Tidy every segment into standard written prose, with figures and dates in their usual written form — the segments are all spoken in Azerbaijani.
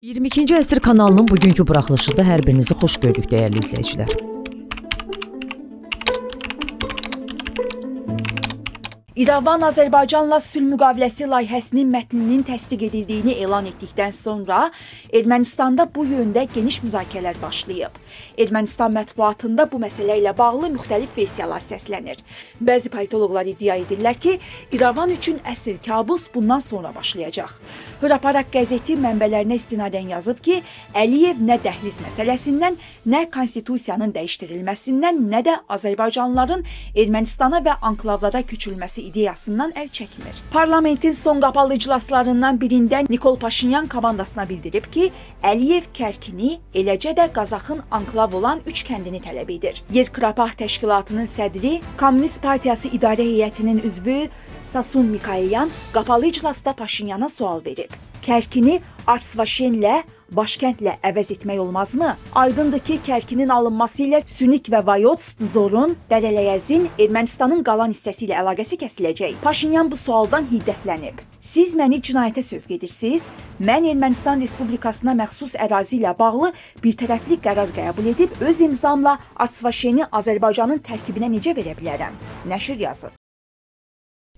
22-ci əsr kanalının bugünkü buraxılışında hər birinizi xoş gördük, dəyərli izləyicilər. İrəvan Azərbaycanla sülh müqaviləsi layihəsinin mətninin təsdiq edildiyini elan etdikdən sonra Ermənistanda bu yöndə geniş müzakirələr başlayıb. Ermənistan mətbuatında bu məsələ ilə bağlı müxtəlif versiyalar səslənir. Bəzi politoloqlar iddia edirlər ki, İrəvan üçün əsl kabus bundan sonra başlayacaq. Hürriyet qəzeti mənbələrinə istinadən yazıb ki, Əliyev nə dəhliz məsələsindən, nə konstitusiyanın dəyişdirilməsindən, nə də Azərbaycanlıların Ermənistana və anklavlara köçülməsi ideyasından əl çəkmir. Parlamentin son qapalı iclaslarından birində Nikol Paşinyan komandasına bildirib ki, Əliyev Kərkini, eləcə də Qazaxın anklav olan 3 kəndini tələb edir. Yerkrapah təşkilatının sədri, Komünist Partiyası İdarə Heyətinin üzvü Sasun Mikayelyan qapalı iclasda Paşinyana sual verib. Kərkini Arsvaşenlə, başkəndlə əvəz etmək olmazmı? Aydındır ki, Kərkinin alınması ilə Sünik və Vayodsk, Zorun, Dərələyəzin Ermənistanın qalan hissəsi ilə əlaqəsi kəsiləcək. Paşinyan bu sualdan hiddətlənib. Siz məni cinayətə sövq edirsiniz, mən Ermənistan Respublikasına məxsus ərazi ilə bağlı birtərəfli qərar qəbul edib, öz imzamla Arsvaşeni Azərbaycanın tərkibinə necə verə bilərəm? Nəşr yazıb.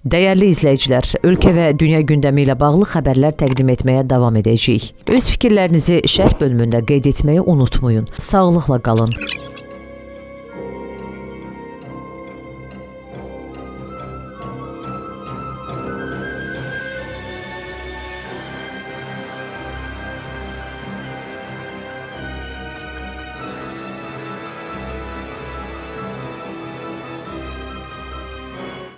Dəyərli izləyicilər, ölkə və dünya gündəmi ilə bağlı xəbərlər təqdim etməyə davam edəcəyik. Öz fikirlərinizi şərh bölümündə qeyd etməyi unutmayın. Sağlıqla qalın.